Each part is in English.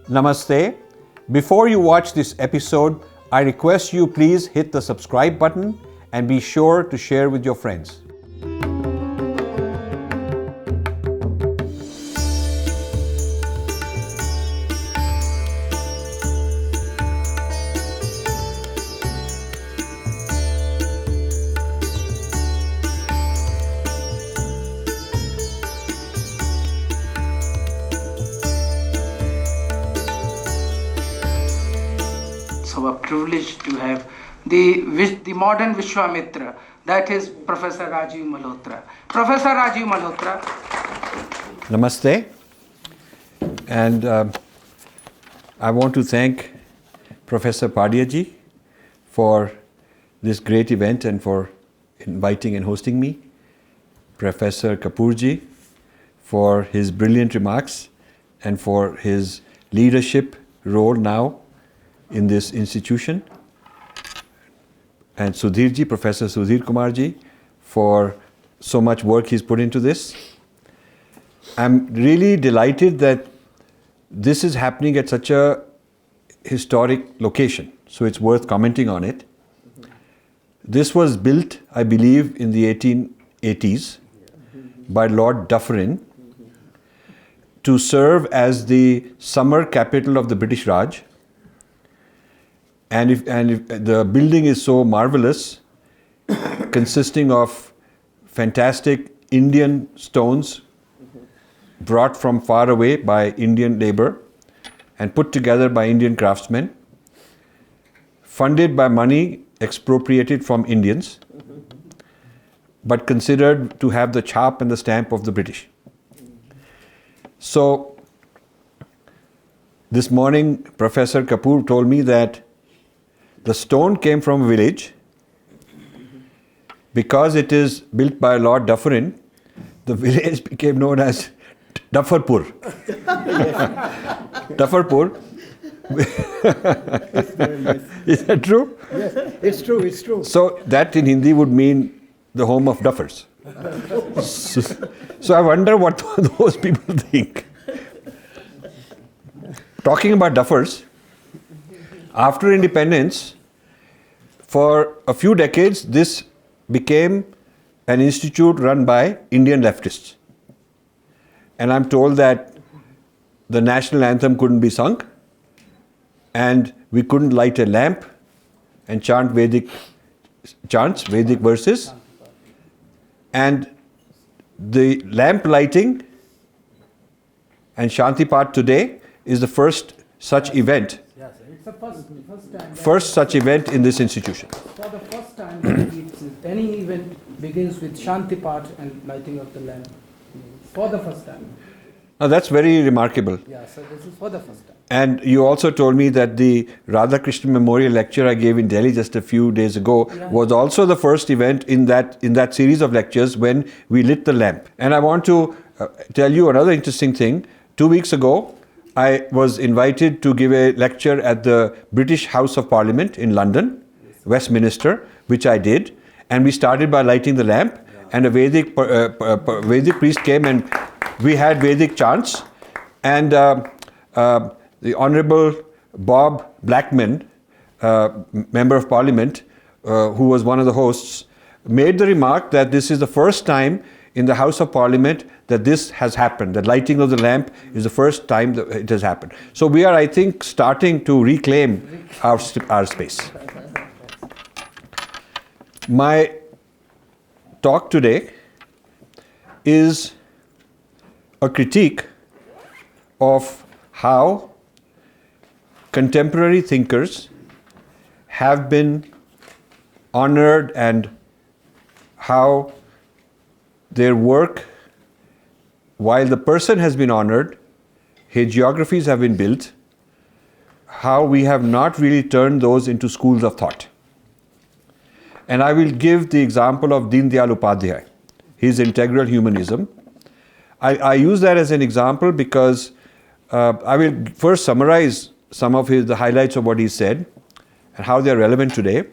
Namaste. Before you watch this episode, I request you please hit the subscribe button and be sure to share with your friends. So a privilege to have the modern Vishwamitra, that is Professor Rajiv Malhotra. Professor Rajiv Malhotra. Namaste. And I want to thank Professor Padia ji for this great event and for inviting and hosting me. Professor Kapoor ji for his brilliant remarks and for his leadership role now in this institution, and Sudhir ji, Professor Sudhir Kumar ji, for so much work he's put into this. I'm really delighted that this is happening at such a historic location, so it's worth commenting on it. This was built, I believe, in the 1880s by Lord Dufferin to serve as the summer capital of the British Raj. And if the building is so marvelous, consisting of fantastic Indian stones brought from far away by Indian labor and put together by Indian craftsmen, funded by money expropriated from Indians, but considered to have the chap and the stamp of the British. So, this morning, Professor Kapoor told me that the stone came from a village. Because it is built by Lord Dufferin, the village became known as Dufferpur. Dufferpur. Is that true? Yes, it's true, it's true. So that in Hindi would mean the home of duffers. So I wonder what those people think. Talking about duffers, after independence, for a few decades, this became an institute run by Indian leftists. And I'm told that the national anthem couldn't be sung, and we couldn't light a lamp and chant Vedic chants, Vedic verses. And the lamp lighting and Shanti Path today is the first such event. It's the first time. First such event in this institution. For the first time, any event begins with Shanti Path and lighting of the lamp. For the first time. Now that's very remarkable. Yeah, so this is for the first time. And you also told me that the Radha Krishna Memorial lecture I gave in Delhi just a few days ago was also the first event in that series of lectures when we lit the lamp. And I want to tell you another interesting thing. 2 weeks ago, I was invited to give a lecture at the British House of Parliament in London, Westminster, which I did. And we started by lighting the lamp, and a Vedic priest came and we had Vedic chants. And the Honourable Bob Blackman, Member of Parliament, who was one of the hosts, made the remark that this is the first time in the House of Parliament that this has happened. The lighting of the lamp is the first time that it has happened. So we are, I think, starting to reclaim our space. My talk today is a critique of how contemporary thinkers have been honored and how their work, while the person has been honored, hagiographies have been built, how we have not really turned those into schools of thought. And I will give the example of Deen Dayal Upadhyay, his integral humanism. I use that as an example because I will first summarize some of the highlights of what he said and how they are relevant today.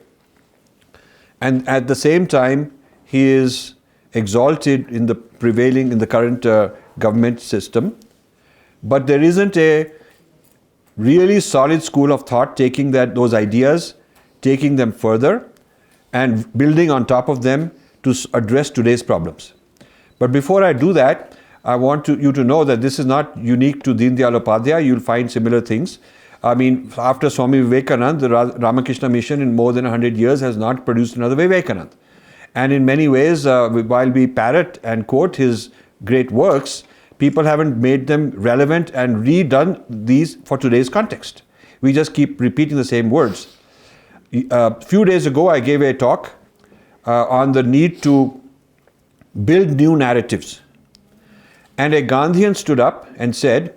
And at the same time, he is exalted in the current government system. But there isn't a really solid school of thought, taking those ideas, taking them further, and building on top of them to address today's problems. But before I do that, I want you to know that this is not unique to Deen Dayal Upadhyay. You'll find similar things. I mean, after Swami Vivekanand, the Ramakrishna Mission in more than 100 years has not produced another Vivekanand. And in many ways, while we parrot and quote his great works, people haven't made them relevant and redone these for today's context. We just keep repeating the same words. A few days ago, I gave a talk on the need to build new narratives. And a Gandhian stood up and said,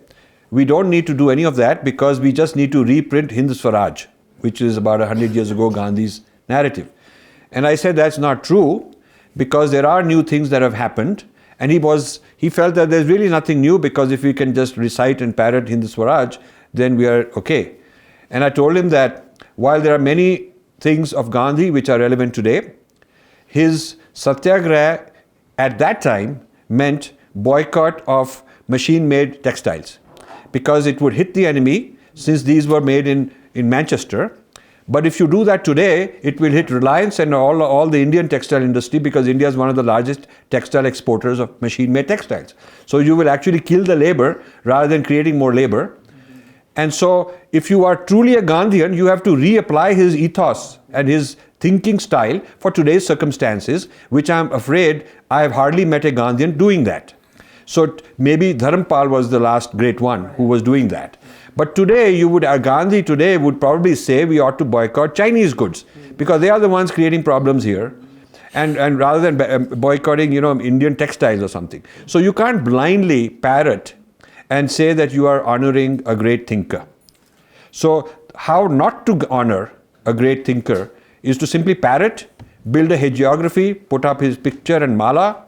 we don't need to do any of that because we just need to reprint Hind Swaraj, which is about 100 years ago Gandhi's narrative. And I said that's not true because there are new things that have happened. And he felt that there's really nothing new because if we can just recite and parrot Hind Swaraj, then we are okay. And I told him that while there are many things of Gandhi which are relevant today, his satyagraha at that time meant boycott of machine-made textiles because it would hit the enemy since these were made in Manchester. But if you do that today, it will hit Reliance and all the Indian textile industry because India is one of the largest textile exporters of machine-made textiles. So you will actually kill the labor rather than creating more labor. And so if you are truly a Gandhian, you have to reapply his ethos and his thinking style for today's circumstances, which I'm afraid I have hardly met a Gandhian doing that. So maybe Dharampal was the last great one who was doing that. But today, Gandhi today would probably say we ought to boycott Chinese goods because they are the ones creating problems here. And rather than boycotting, Indian textiles or something. So you can't blindly parrot and say that you are honoring a great thinker. So how not to honor a great thinker is to simply parrot, build a hagiography, put up his picture and mala,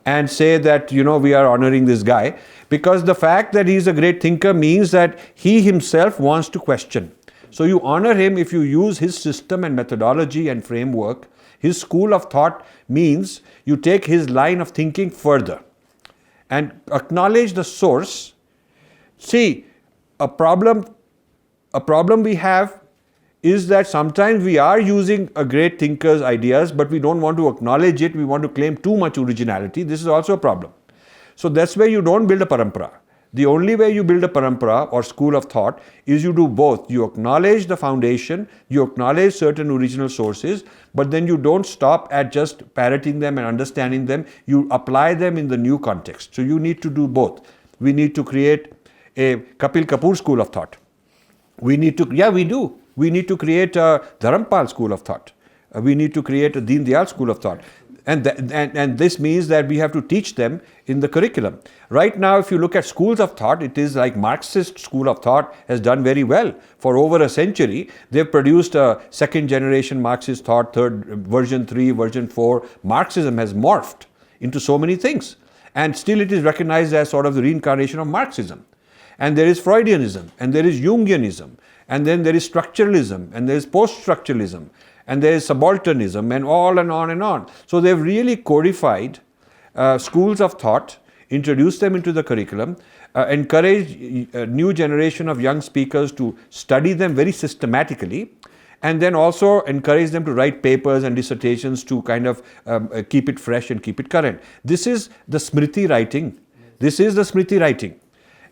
and say that, we are honoring this guy. Because the fact that he's a great thinker means that he himself wants to question. So you honor him if you use his system and methodology and framework. His school of thought means you take his line of thinking further and acknowledge the source. See, a problem we have is that sometimes we are using a great thinker's ideas, but we don't want to acknowledge it. We want to claim too much originality. This is also a problem. So that's where you don't build a parampara. The only way you build a parampara or school of thought is you do both. You acknowledge the foundation, you acknowledge certain original sources, but then you don't stop at just parroting them and understanding them. You apply them in the new context. So you need to do both. We need to create a Kapil Kapoor school of thought. We need to create a Dharampal school of thought. We need to create a Deen Dayal school of thought. And this means that we have to teach them in the curriculum. Right now, if you look at schools of thought, it is like Marxist school of thought has done very well. For over a century, they've produced a second generation Marxist thought, version 3, version 4. Marxism has morphed into so many things. And still it is recognized as sort of the reincarnation of Marxism. And there is Freudianism, and there is Jungianism, and then there is structuralism, and there is post-structuralism, and there is subalternism, and on and on and on. So they've really codified schools of thought, introduced them into the curriculum, encourage a new generation of young speakers to study them very systematically, and then also encourage them to write papers and dissertations to kind of keep it fresh and keep it current. This is the Smriti writing. This is the Smriti writing.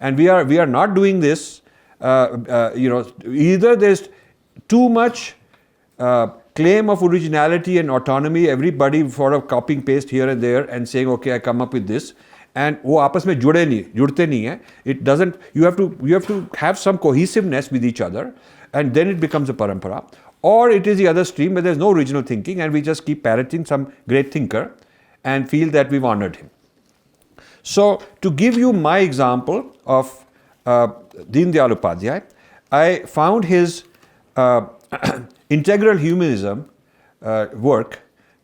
And we are not doing this, either there's too much claim of originality and autonomy, everybody sort of copying paste here and there and saying, okay, I come up with this. And वो आपस में जुड़ते नहीं हैं. It doesn't. You have to have some cohesiveness with each other, and then it becomes a parampara. Or it is the other stream where there's no original thinking, and we just keep parroting some great thinker, and feel that we've honored him. So to give you my example of Deen Dayal Upadhyay, I found his integral humanism work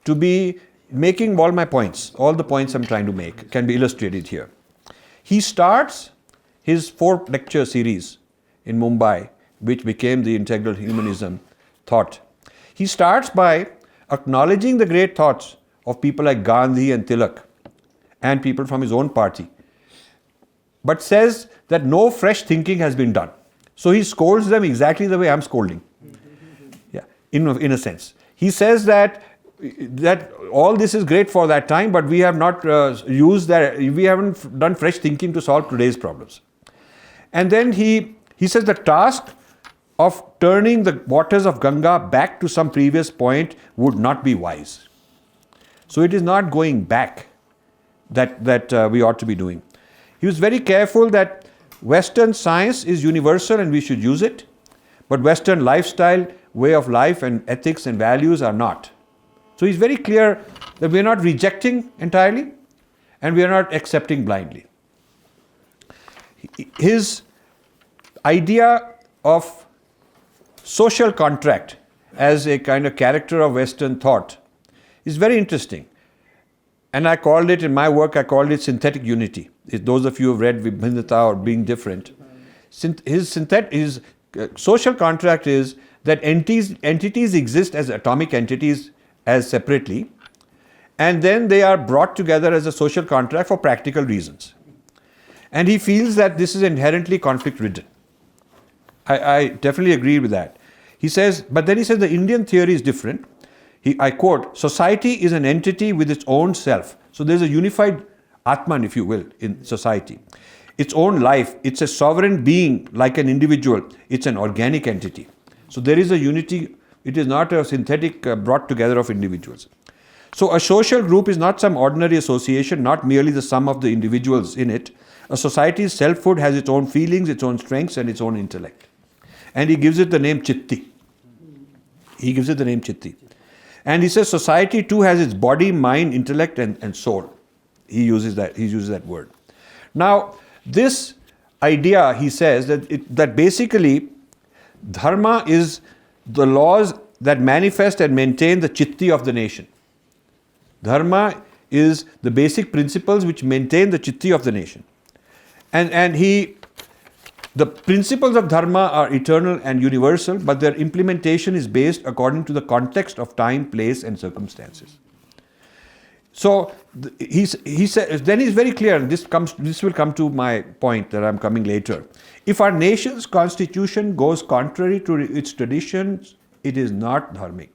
to be making all my points. All the points I'm trying to make can be illustrated here. He starts his 4-lecture series in Mumbai, which became the integral humanism thought. He starts by acknowledging the great thoughts of people like Gandhi and Tilak and people from his own party, but says that no fresh thinking has been done. So he scolds them exactly the way I'm scolding. Yeah, in a sense. He says that all this is great for that time, but we have not we haven't done fresh thinking to solve today's problems. And then he says the task of turning the waters of Ganga back to some previous point would not be wise. So it is not going back that we ought to be doing. He was very careful that Western science is universal and we should use it, but Western lifestyle, way of life and ethics and values are not. So he's very clear that we are not rejecting entirely and we are not accepting blindly. His idea of social contract as a kind of character of Western thought is very interesting. And I called it, in my work, I called it synthetic unity. If those of you who have read Vibhinnata or Being Different, his social contract is that entities exist as atomic entities as separately, and then they are brought together as a social contract for practical reasons. And he feels that this is inherently conflict-ridden. I definitely agree with that. He says, but then he says the Indian theory is different. I quote, society is an entity with its own self. So there's a unified Atman, if you will, in society. Its own life, it's a sovereign being like an individual. It's an organic entity. So there is a unity. It is not a synthetic brought together of individuals. So a social group is not some ordinary association, not merely the sum of the individuals in it. A society's selfhood has its own feelings, its own strengths, and its own intellect. And he gives it the name Chitti. He gives it the name Chitti. And he says society too has its body, mind, intellect, and soul. He uses that word. Now, this idea, he says, that basically dharma is the laws that manifest and maintain the chitti of the nation. Dharma is the basic principles which maintain the chitti of the nation. And the principles of dharma are eternal and universal, but their implementation is based according to the context of time, place, and circumstances. So he says, then he's very clear, and this will come to my point that I'm coming later. If our nation's constitution goes contrary to its traditions, it is not dharmic.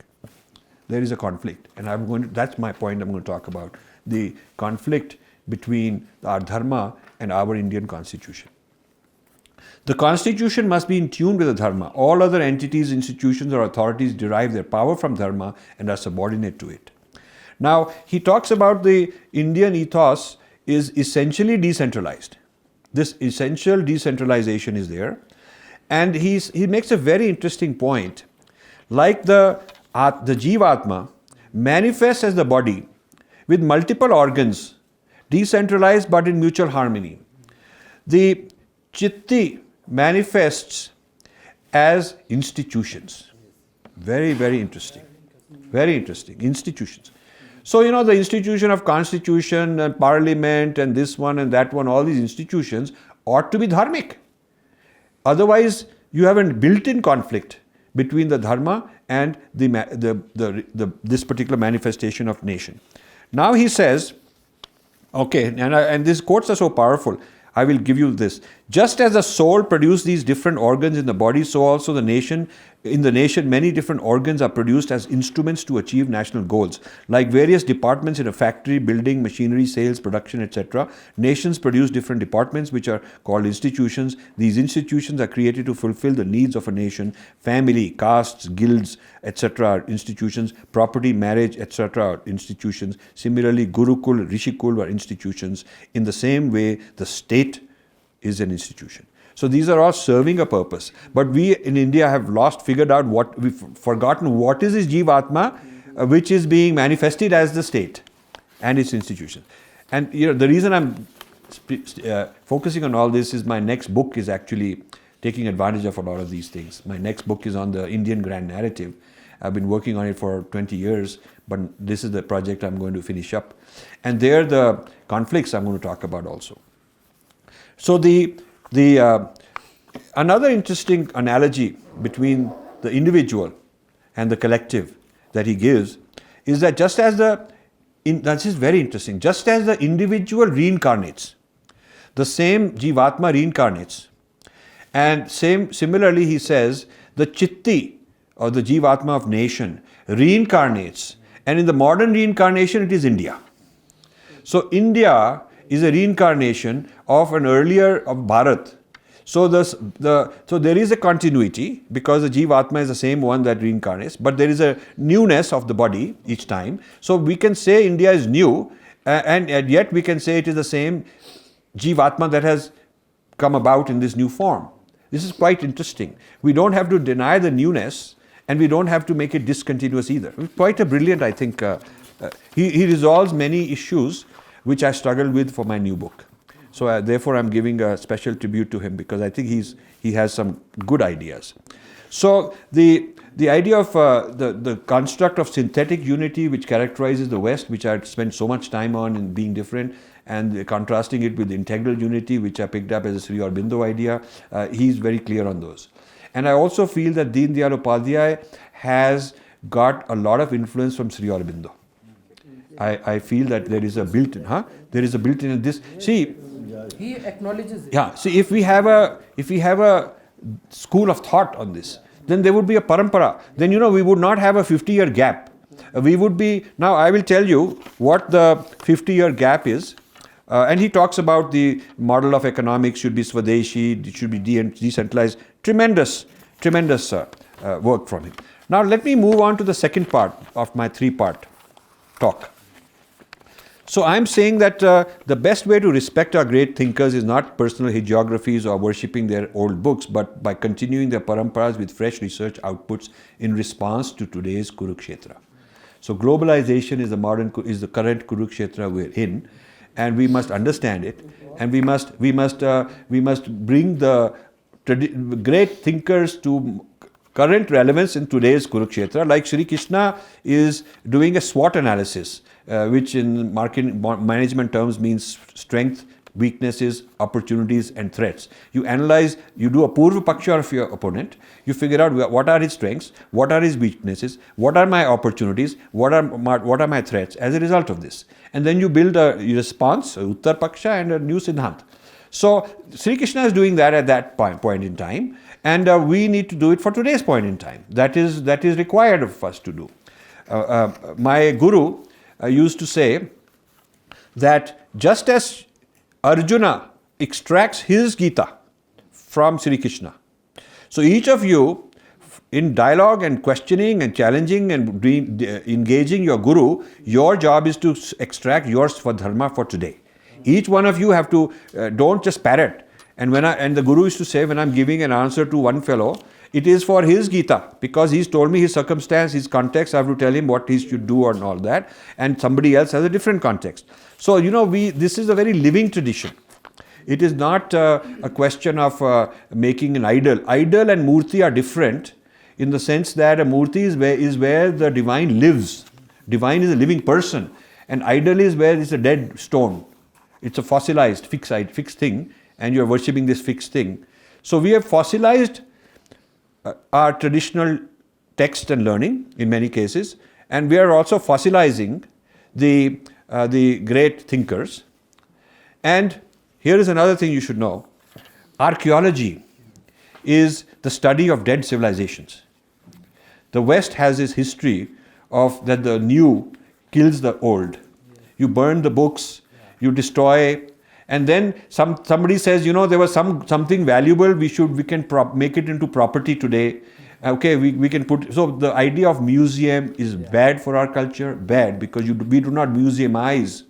There is a conflict, and that's my point I'm going to talk about, the conflict between our dharma and our Indian constitution. The constitution must be in tune with the dharma. All other entities, institutions, or authorities derive their power from dharma and are subordinate to it. Now, he talks about the Indian ethos is essentially decentralized. This essential decentralization is there. And he makes a very interesting point. Like the Jivatma manifests as the body with multiple organs, decentralized but in mutual harmony. The Chitti manifests as institutions. Very, very interesting. Very interesting. Institutions. So, the institution of constitution and parliament and this one and that one, all these institutions ought to be dharmic. Otherwise, you have a built-in conflict between the dharma and this particular manifestation of nation. Now he says, okay, and these quotes are so powerful. I will give you this. Just as the soul produced these different organs in the body, so also in the nation, many different organs are produced as instruments to achieve national goals. Like various departments in a factory, building, machinery, sales, production, etc., nations produce different departments which are called institutions. These institutions are created to fulfill the needs of a nation. Family, castes, guilds, etc. are institutions. Property, marriage, etc. are institutions. Similarly, Gurukul, Rishikul are institutions. In the same way, the state is an institution. So these are all serving a purpose. But we in India have figured out we've forgotten what is this Jivatma, which is being manifested as the state and its institutions. And the reason I'm focusing on all this is my next book is actually taking advantage of a lot of these things. My next book is on the Indian grand narrative. I've been working on it for 20 years, but this is the project I'm going to finish up. And there the conflicts I'm going to talk about also. So another interesting analogy between the individual and the collective that he gives is that this is very interesting, just as the individual reincarnates, the same Jivatma reincarnates, And similarly, he says the Chitti or the Jivatma of nation reincarnates, and in the modern reincarnation, it is India. So India is a reincarnation of an earlier of Bharat. So there is a continuity because the Jivatma is the same one that reincarnates, but there is a newness of the body each time. So we can say India is new, and yet we can say it is the same Jivatma that has come about in this new form. This is quite interesting. We don't have to deny the newness, and we don't have to make it discontinuous either. Quite a brilliant, I think. He resolves many issues which I struggled with for my new book. So therefore, I'm giving a special tribute to him because I think he has some good ideas. So the idea of the construct of synthetic unity which characterizes the West, which I spent so much time on in being different, and contrasting it with integral unity, which I picked up as a Sri Aurobindo idea, he's very clear on those. And I also feel that Deen Dayal Upadhyay has got a lot of influence from Sri Aurobindo. I feel that there is a built-in, there is a built-in in this. See, He acknowledges it. yeah. See, if we have a school of thought on this, then there would be a parampara. Then we would not have a 50-year gap. We would be now. I will tell you what the 50-year gap is, and he talks about the model of economics should be Swadeshi, it should be decentralized. Tremendous work from him. Now let me move on to the second part of my 3-part talk. So I'm saying that the best way to respect our great thinkers is not personal hagiographies or worshipping their old books, but by continuing their paramparas with fresh research outputs in response to today's Kurukshetra. So globalization is the current Kurukshetra we're in, and we must understand it, and we must bring the great thinkers to current relevance in today's Kurukshetra. Like Sri Krishna is doing a SWOT analysis, which in management terms means strength, weaknesses, opportunities, and threats. You analyze, you do a Purva Paksha of your opponent, you figure out what are his strengths, what are his weaknesses, what are my opportunities, what are my threats as a result of this. And then you build a response, a Uttar Paksha, and a new Siddhant. So Sri Krishna is doing that at that point in time, and we need to do it for today's point in time. That is required of us to do. My guru used to say that just as Arjuna extracts his Gita from Sri Krishna, so each of you in dialogue and questioning and challenging and engaging your guru, your job is to extract your Swadharma for today. Each one of you have to, don't just parrot. And the guru used to say, when I'm giving an answer to one fellow, it is for his Gita, because he's told me his circumstance, his context, I have to tell him what he should do and all that, and somebody else has a different context. So, this is a very living tradition. It is not a question of making an idol. Idol and murti are different in the sense that a murti is where the divine lives. Divine is a living person, and idol is where it's a dead stone. It's a fossilized, fixed thing, and you're worshipping this fixed thing. So we have fossilized our traditional text and learning in many cases, and we are also fossilizing the great thinkers. And here is another thing you should know. Archaeology is the study of dead civilizations. The West has this history of that the new kills the old. You burn the books, you destroy, and then somebody says, there was something valuable, we can make it into property today. Okay, we can put, so the idea of museum is bad for our culture, bad, because we do not museumize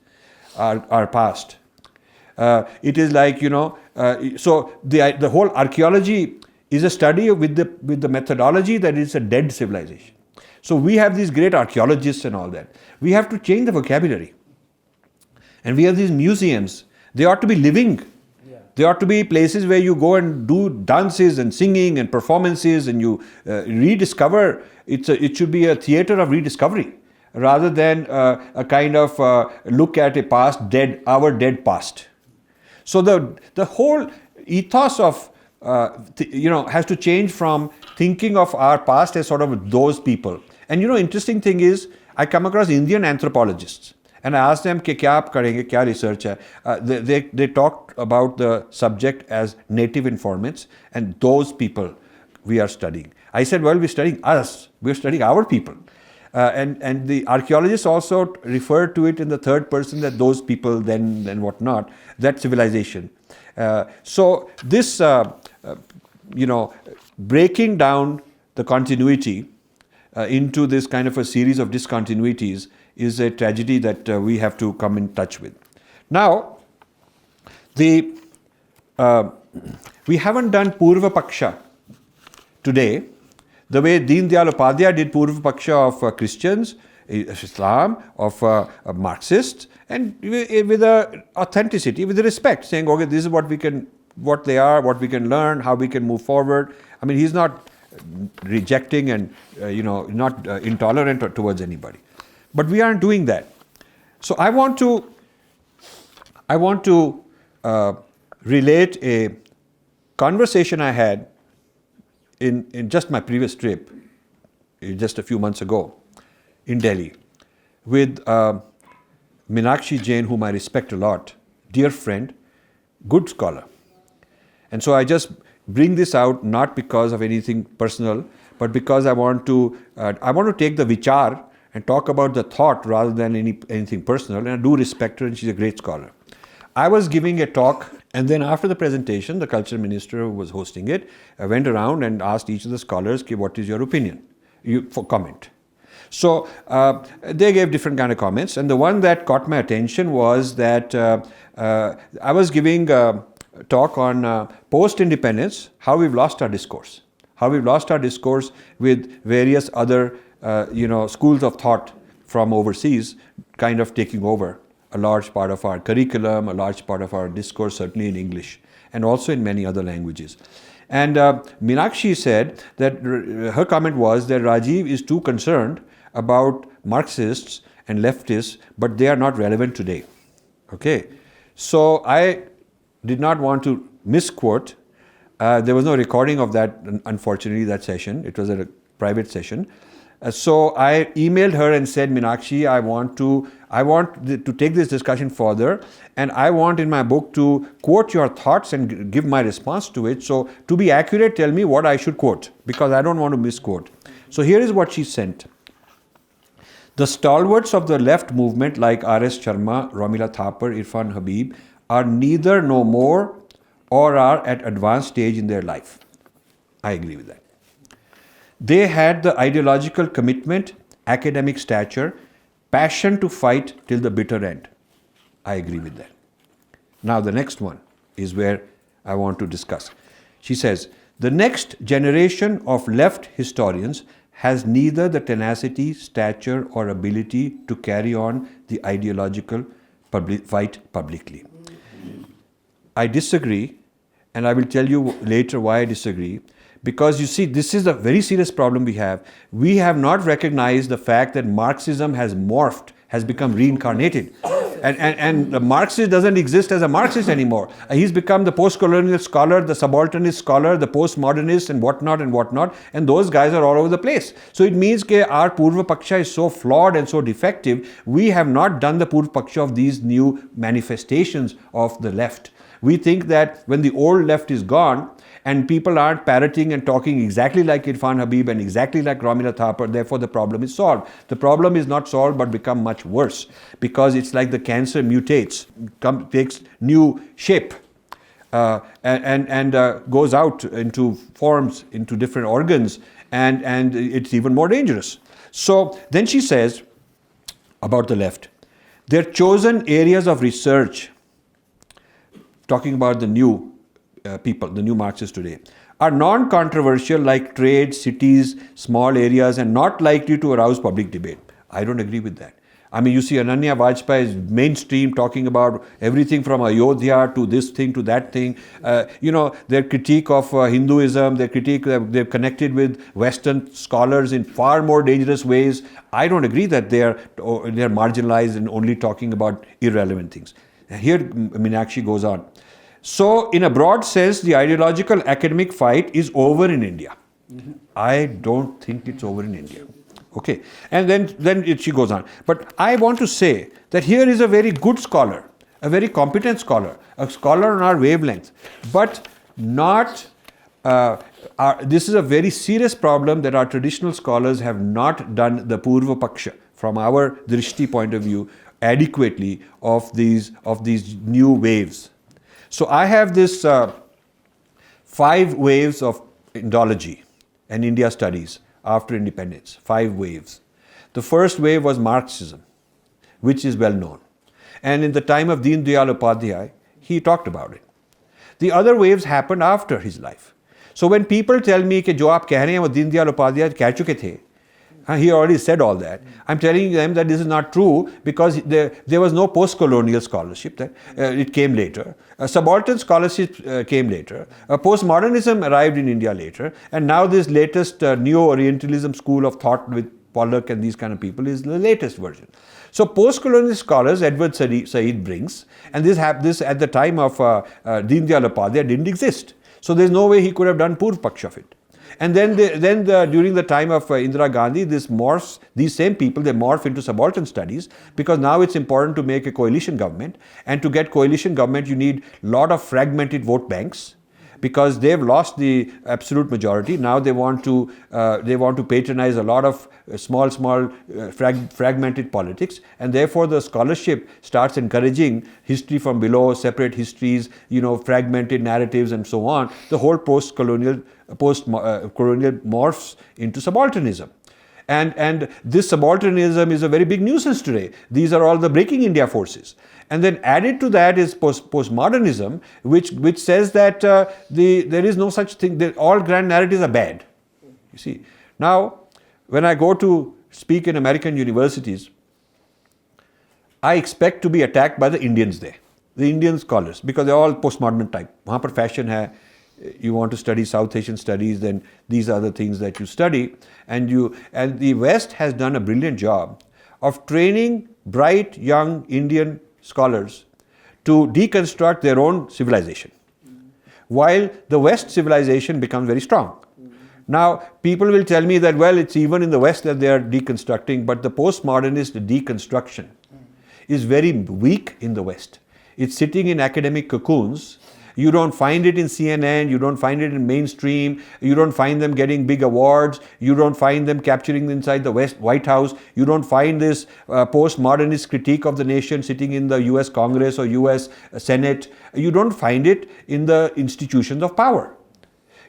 our past. It is like, so the whole archaeology is a study with the methodology that is a dead civilization. So we have these great archaeologists and all that. We have to change the vocabulary. And we have these museums. They ought to be living. Yeah. They ought to be places where you go and do dances and singing and performances, and you rediscover. It should be a theater of rediscovery rather than a kind of look at a past our dead past. So the whole ethos of has to change from thinking of our past as sort of those people. And interesting thing is, I come across Indian anthropologists, And I asked them, कि क्या आप करेंगे, क्या research है? They talked about the subject as native informants, and those people we are studying. I said, well, we're studying us. We're studying our people. And the archaeologists also refer to it in the third person, that those people, then whatnot, that civilization. So this, breaking down the continuity into this kind of a series of discontinuities is a tragedy that we have to come in touch with. Now, we haven't done Purva Paksha today the way Deen Dayal Upadhyaya did Purva Paksha of Christians, Islam, of Marxists, and with a authenticity, with respect, saying, okay, this is what they are, what we can learn, how we can move forward. I mean, he's not rejecting and not intolerant towards anybody, but we aren't doing that. So I want to relate a conversation I had in just my previous trip, just a few months ago, in Delhi, with Meenakshi Jain, whom I respect a lot, dear friend, good scholar. And so I just bring this out not because of anything personal, but because I want to take the vichar and talk about the thought rather than anything personal. And I do respect her, and she's a great scholar. I was giving a talk, and then after the presentation, the culture minister who was hosting it went around and asked each of the scholars, what is your opinion? For comment. So they gave different kind of comments, and the one that caught my attention was that I was giving a talk on post-independence, how we've lost our discourse. How we've lost our discourse with various other schools of thought from overseas kind of taking over a large part of our curriculum, a large part of our discourse, certainly in English, and also in many other languages. And Meenakshi said that her comment was that Rajiv is too concerned about Marxists and leftists, but they are not relevant today. Okay, so I did not want to misquote. There was no recording of that, unfortunately, that session. It was a private session. So I emailed her and said, Meenakshi, I want to take this discussion further, and I want in my book to quote your thoughts and give my response to it. So to be accurate, tell me what I should quote, because I don't want to misquote. So here is what she sent. The stalwarts of the left movement like R.S. Sharma, Romila Thapar, Irfan Habib are neither no more or are at advanced stage in their life. I agree with that. They had the ideological commitment, academic stature, passion to fight till the bitter end. I agree with that. Now the next one is where I want to discuss. She says, the next generation of left historians has neither the tenacity, stature, or ability to carry on the ideological fight publicly. I disagree, and I will tell you later why I disagree. Because you see, this is a very serious problem we have. We have not recognized the fact that Marxism has morphed, has become reincarnated. And the Marxist doesn't exist as a Marxist anymore. He's become the post-colonial scholar, the subalternist scholar, the postmodernist, and whatnot and whatnot. And those guys are all over the place. So it means that our Purva Paksha is so flawed and so defective, we have not done the Purva Paksha of these new manifestations of the left. We think that when the old left is gone, and people aren't parroting and talking exactly like Irfan Habib and exactly like Romila Thapar, therefore the problem is solved. The problem is not solved but become much worse, because it's like the cancer mutates, takes new shape and goes out into forms, into different organs, and it's even more dangerous. So then she says about the left, their chosen areas of research, talking about the new people, the new Marxists today, are non-controversial like trade, cities, small areas, and not likely to arouse public debate. I don't agree with that. I mean, you see Ananya Vajpayee's mainstream talking about everything from Ayodhya to this thing to that thing. Their critique of Hinduism, they've connected with Western scholars in far more dangerous ways. I don't agree that they're marginalized and only talking about irrelevant things. Here Meenakshi goes on. So, in a broad sense, the ideological academic fight is over in India. I don't think it's over in India. Okay, and then she goes on. But I want to say that here is a very good scholar, a very competent scholar, a scholar on our wavelength, but not. This is a very serious problem that our traditional scholars have not done the Purva Paksha from our Drishti point of view adequately of these new waves. So I have this 5 waves of Indology and India studies after independence, 5 waves. The first wave was Marxism, which is well known. And in the time of Deen Dayal Upadhyay, he talked about it. The other waves happened after his life. So when people tell me कि जो आप कह रहे हैं वो Deen Dayal Upadhyay कह चुके थे, he already said all that. I'm telling them that this is not true because there was no post-colonial scholarship. It came later. Subaltern scholarship came later. Postmodernism arrived in India later. And now this latest neo-Orientalism school of thought with Pollock and these kind of people is the latest version. So post-colonial scholars, Edward Said brings, and this at the time of Deen Dayal Upadhyay didn't exist. So there's no way he could have done Purv Paksha of it. And then during the time of Indira Gandhi, these same people, they morph into subaltern studies because now it's important to make a coalition government. And to get coalition government, you need a lot of fragmented vote banks because they've lost the absolute majority. Now they want to patronize a lot of small fragmented politics, and therefore the scholarship starts encouraging history from below, separate histories, fragmented narratives and so on. The whole post-colonial morphs into subalternism. And this subalternism is a very big nuisance today. These are all the breaking India forces. And then added to that is postmodernism, which says that there is no such thing, that all grand narratives are bad. You see. Now, when I go to speak in American universities, I expect to be attacked by the Indians there, the Indian scholars, because they're all postmodern type. वहाँ पर fashion है. You want to study South Asian studies, then these are the things that you study. And the West has done a brilliant job of training bright young Indian scholars to deconstruct their own civilization, while the West civilization becomes very strong. Now, people will tell me that, well, it's even in the West that they are deconstructing, but the postmodernist deconstruction is very weak in the West. It's sitting in academic cocoons. You don't find it in CNN, you don't find it in mainstream, you don't find them getting big awards, you don't find them capturing inside the White House, you don't find this postmodernist critique of the nation sitting in the US Congress or US Senate. You don't find it in the institutions of power.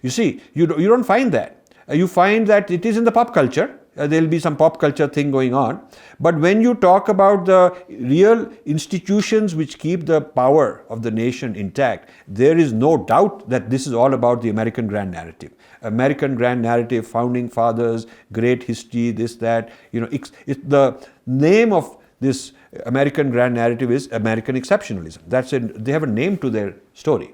You see, you don't find that. You find that it is in the pop culture. There'll be some pop culture thing going on. But when you talk about the real institutions which keep the power of the nation intact, there is no doubt that this is all about the American grand narrative. American grand narrative, founding fathers, great history, this, that. The name of this American grand narrative is American exceptionalism. That's it. They have a name to their story.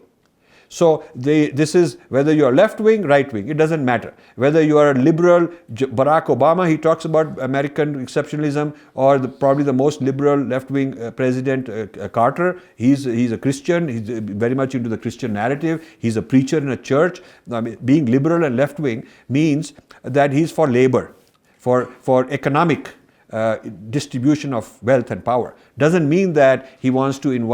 So this is whether you are left wing, right wing, it doesn't matter. Whether you are a liberal, Barack Obama, he talks about American exceptionalism, or probably the most liberal left wing president, Carter, he's a Christian, he's very much into the Christian narrative, he's a preacher in a church. I mean, being liberal and left wing means that he's for labor, for economic distribution of wealth and power. Doesn't mean that he wants to in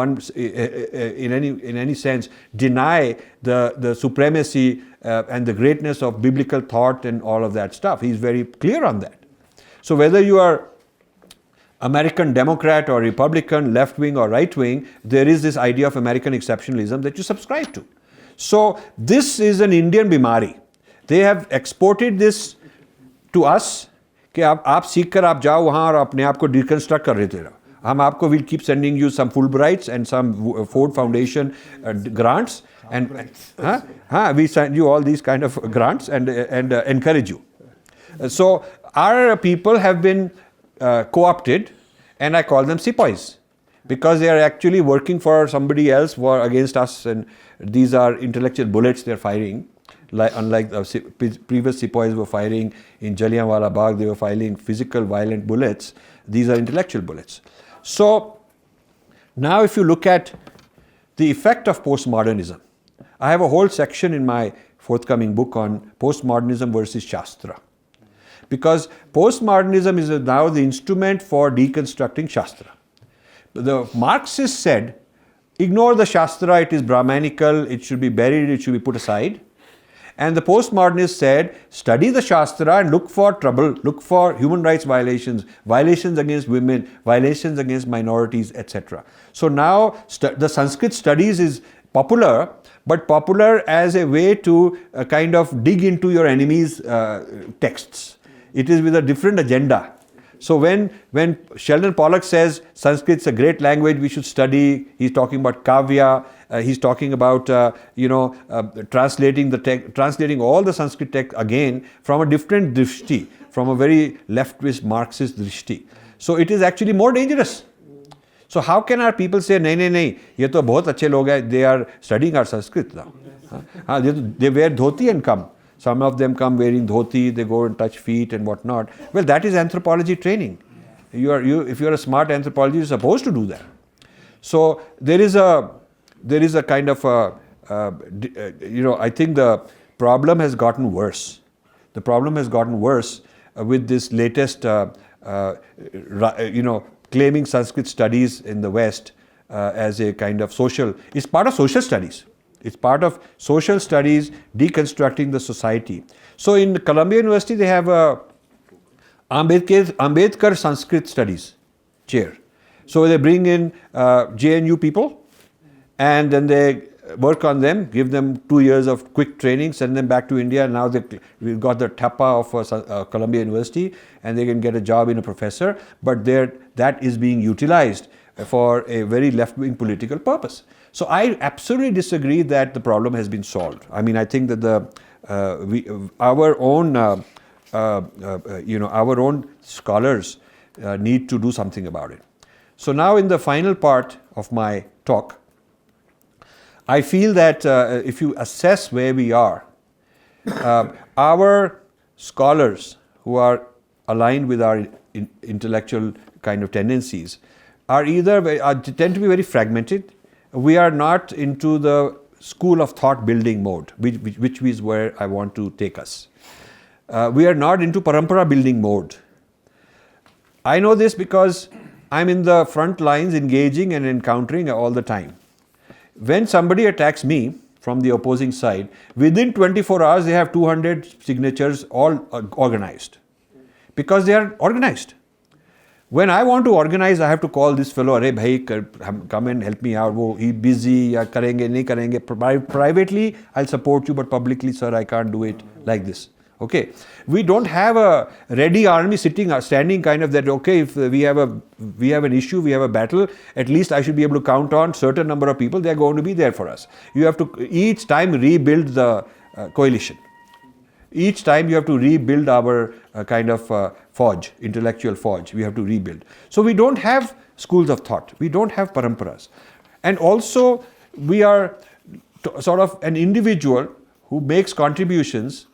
any sense deny the supremacy and the greatness of biblical thought and all of that stuff. He's very clear on that. So whether you are American Democrat or Republican, left wing or right wing, there is this idea of American exceptionalism that you subscribe to. So this is an Indian bimari. They have exported this to us. कि आप सीख कर आप जाओ वहाँ और अपने आप को डिकन्स्ट्रक्ट कर रहे थे. हम आपको will keep sending you some Fulbrights and some Ford Foundation grants and we send you all these kind of grants and encourage you. So our people have been co-opted, and I call them sepoys because they are actually working for somebody else against us, and these are intellectual bullets they're firing. Unlike the previous sepoys were firing in Jallianwala Bagh, they were firing physical violent bullets. These are intellectual bullets. So now if you look at the effect of postmodernism, I have a whole section in my forthcoming book on postmodernism versus Shastra. because postmodernism is now the instrument for deconstructing Shastra. The Marxists said, ignore the Shastra, it is Brahmanical, it should be buried, it should be put aside. And the postmodernists said, study the Shastra and look for trouble, look for human rights violations, violations against women, violations against minorities, etc. So now the Sanskrit studies is popular, but popular as a way to kind of dig into your enemy's texts. It is with a different agenda. So when Sheldon Pollock says Sanskrit is a great language, we should study, he's talking about kavya, he's talking about translating all the Sanskrit text again from a different drishti, from a very leftist Marxist drishti. So it is actually more dangerous. So how can our people say, nahi, ye to bahut achhe log hai, they are studying our Sanskrit now. They wear dhoti and come. Some of them come wearing dhoti, they go and touch feet and whatnot. Well, that is anthropology training. If you are a smart anthropologist, you're supposed to do that. So there is a kind of I think the problem has gotten worse. The problem has gotten worse with this latest, claiming Sanskrit studies in the West as a kind of social. It's part of social studies. It's part of social studies, deconstructing the society. So in Columbia University, they have a Ambedkar Sanskrit Studies chair. So they bring in JNU people, and then they work on them, give them 2 years of quick training, send them back to India. Now we've got the Thapa of Columbia University, and they can get a job in a professor. But that is being utilized for a very left-wing political purpose. So I absolutely disagree that the problem has been solved. I mean, I think that our own scholars need to do something about it. So now in the final part of my talk, I feel that if you assess where we are, our scholars who are aligned with our intellectual kind of tendencies tend to be very fragmented. We are not into the school of thought building mode, which is where I want to take us. We are not into parampara building mode. I know this because I'm in the front lines engaging and encountering all the time. When somebody attacks me from the opposing side, within 24 hours they have 200 signatures all organized. Because they are organized. When I want to organize, I have to call this fellow, "Arey bhai, come and help me out. He's busy, ya karenge, nahi karenge." Privately, I'll support you, but publicly, sir, I can't do it like this. Okay, we don't have a ready army standing kind of that. Okay, if we have an issue, we have a battle. At least I should be able to count on certain number of people. They are going to be there for us. You have to each time rebuild the coalition. Each time you have to rebuild our kind of forge, intellectual forge. We have to rebuild. So we don't have schools of thought. We don't have paramparas. And also we are sort of an individual who makes contributions.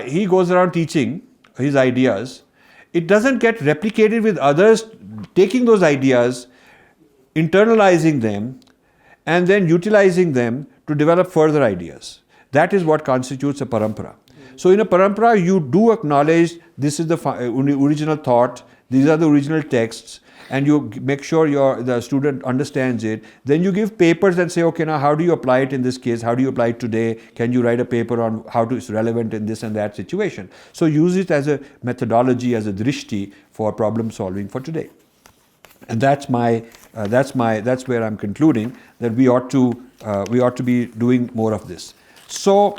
He goes around teaching his ideas. It doesn't get replicated with others taking those ideas, internalizing them, and then utilizing them to develop further ideas. That is what constitutes a parampara. So in a parampara, you do acknowledge this is the original thought, these are the original texts, and you make sure the student understands it. Then you give papers and say, okay, now how do you apply it in this case? How do you apply it today? Can you write a paper on how it's relevant in this and that situation? So use it as a methodology, as a drishti for problem solving for today. And that's where I'm concluding that we ought to be doing more of this. So,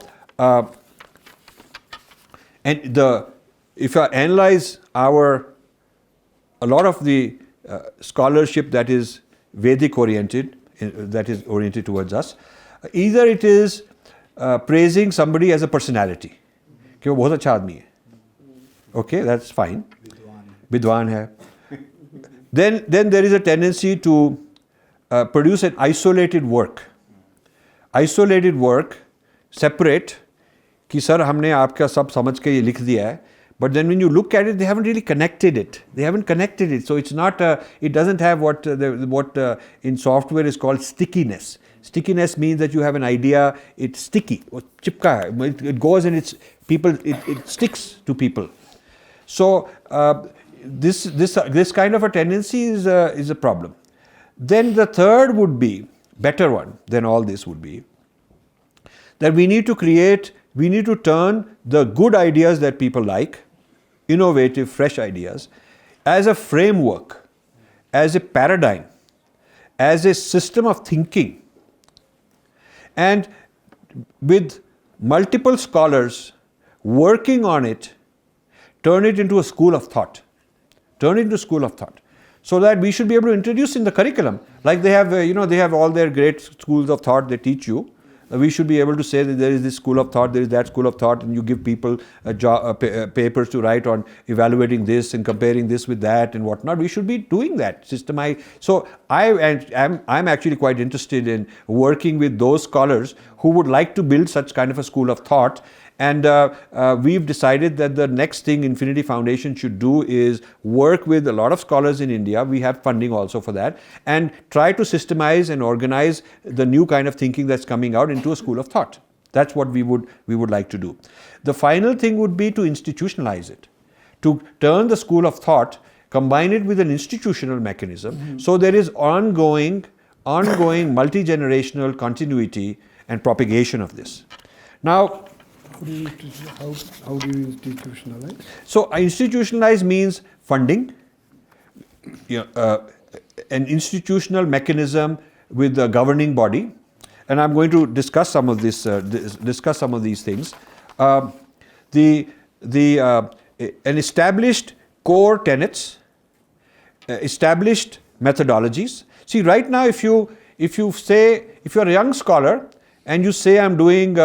if I analyze a lot of the scholarship that is Vedic oriented, that is oriented towards us, either it is praising somebody as a personality, कि वो बहुत अच्छा आदमी है. Okay, that's fine. Vidwan hai. Then there is a tendency to produce an isolated work. Isolated work, separate, कि sir हमने आपका सब समझ के ये लिख दिया है. But then when you look at it, they haven't really connected it. So it's not, it doesn't have what in software is called stickiness. Stickiness means that you have an idea, it's sticky, chipka hai. It goes and it sticks to people. So this kind of a tendency is a problem. Then the third would be, better one than all this would be, that we need to turn the good ideas that people like, innovative, fresh ideas, as a framework, as a paradigm, as a system of thinking, and with multiple scholars working on it, turn it into a school of thought. Turn it into a school of thought. So that we should be able to introduce in the curriculum. Like they have, they have all their great schools of thought they teach you. We should be able to say that there is this school of thought, there is that school of thought, and you give people papers to write on evaluating this and comparing this with that and whatnot. We should be doing that. So I'm actually quite interested in working with those scholars who would like to build such kind of a school of thought. And we've decided that the next thing Infinity Foundation should do is work with a lot of scholars in India. We have funding also for that, and try to systemize and organize the new kind of thinking that's coming out into a school of thought. That's what we would like to do. The final thing would be to institutionalize it, to turn the school of thought, combine it with an institutional mechanism, so there is ongoing multi-generational continuity and propagation of this. Now, how do you institutionalize? so institutionalize means funding, an institutional mechanism with a governing body, and I'm going to discuss some of these things. An established core tenets, established methodologies. See, right now, if you're a young scholar and you say I'm doing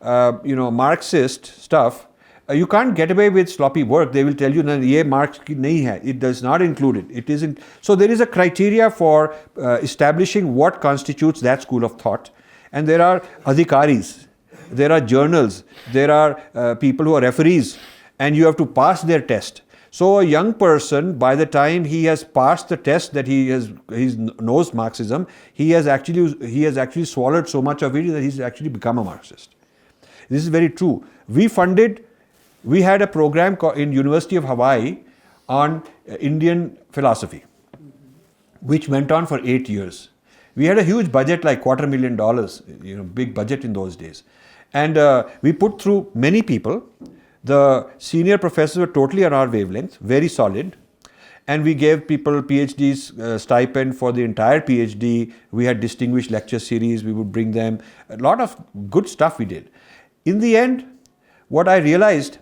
Marxist stuff, you can't get away with sloppy work. They will tell you, no, ye Marx ki nahi hai. It does not include it. It isn't. So there is a criteria for establishing what constitutes that school of thought. And there are adhikaris, there are journals, there are people who are referees, and you have to pass their test. So a young person, by the time he has passed the test that he knows Marxism, he has actually swallowed so much of it that he's actually become a Marxist. This is very true. We had a program in University of Hawaii on Indian philosophy, which went on for 8 years. We had a huge budget, like $250,000, big budget in those days. And we put through many people. The senior professors were totally on our wavelength, very solid. And we gave people PhDs stipend for the entire PhD. We had distinguished lecture series. We would bring them. A lot of good stuff we did. In the end, what I realized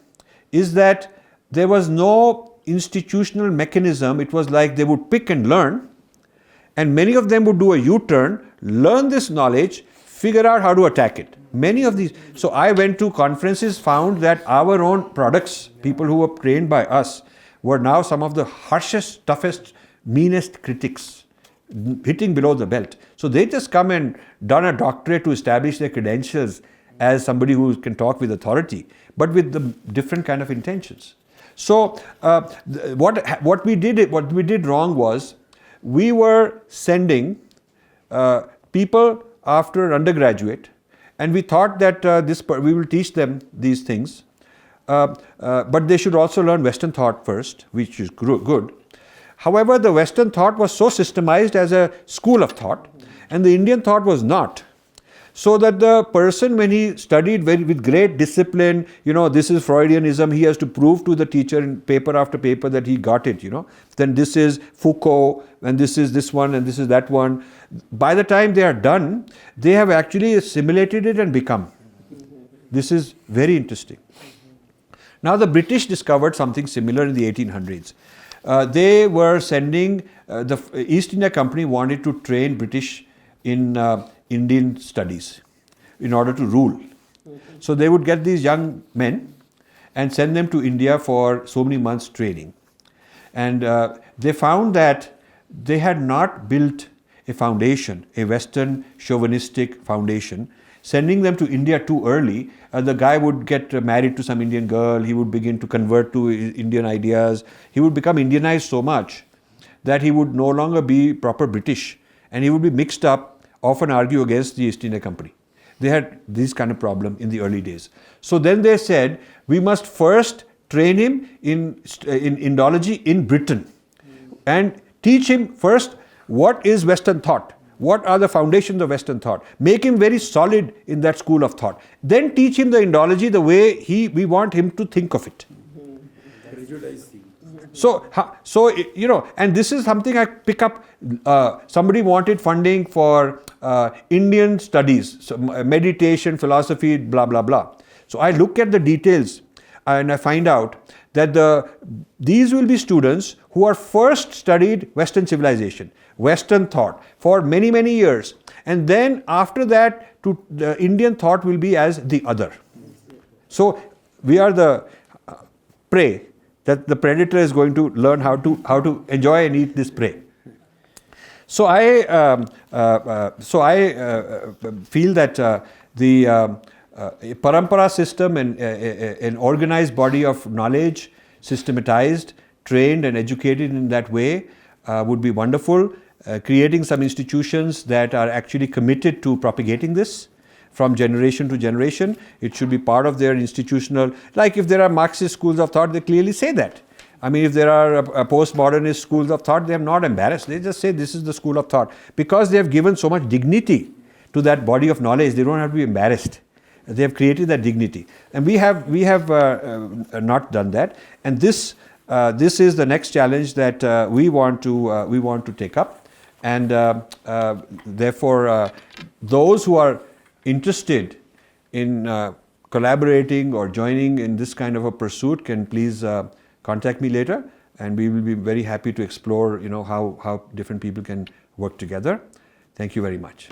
is that there was no institutional mechanism. It was like they would pick and learn, and many of them would do a U-turn, learn this knowledge, figure out how to attack it. Many of these. So I went to conferences, found that our own products, people who were trained by us, were now some of the harshest, toughest, meanest critics, hitting below the belt. So they just come and done a doctorate to establish their credentials as somebody who can talk with authority, but with the different kind of intentions. So what we did wrong was, we were sending people after undergraduate, and we thought that we will teach them these things, but they should also learn Western thought first, which is good. However, the Western thought was so systemized as a school of thought, and the Indian thought was not. So that the person, when he studied with great discipline, this is Freudianism, he has to prove to the teacher in paper after paper that he got it, Then this is Foucault, and this is this one, and this is that one. By the time they are done, they have actually assimilated it and become. This is very interesting. Now the British discovered something similar in the 1800s. They were sending, the East India Company wanted to train British in Indian studies in order to rule. So they would get these young men and send them to India for so many months training. And they found that they had not built a foundation, a Western chauvinistic foundation. Sending them to India too early, the guy would get married to some Indian girl, he would begin to convert to Indian ideas, he would become Indianized so much that he would no longer be proper British, and he would be mixed up, often argue against the East India Company. They had this kind of problem in the early days. So then they said, we must first train him in Indology in Britain and teach him first what is Western thought, what are the foundations of Western thought, make him very solid in that school of thought, then teach him the Indology the way we want him to think of it. So, and this is something I pick up. Somebody wanted funding for Indian studies, so meditation, philosophy, blah, blah, blah. So I look at the details and I find out that these will be students who are first studied Western civilization, Western thought for many, many years. And then after that, the Indian thought will be as the other. So we are the prey that the predator is going to learn how to enjoy and eat this prey. So I feel that the parampara system and an organized body of knowledge, systematized, trained and educated in that way would be wonderful. Creating some institutions that are actually committed to propagating this from generation to generation. It should be part of their institutional, like if there are Marxist schools of thought, they clearly say that. I mean, if there are postmodernist schools of thought, they are not embarrassed. They just say this is the school of thought. Because they have given so much dignity to that body of knowledge, they don't have to be embarrassed. They have created that dignity. And we have not done that. And this is the next challenge that we want to take up. And therefore, those who are interested in collaborating or joining in this kind of a pursuit can please contact me later, and we will be very happy to explore how different people can work together. Thank you very much.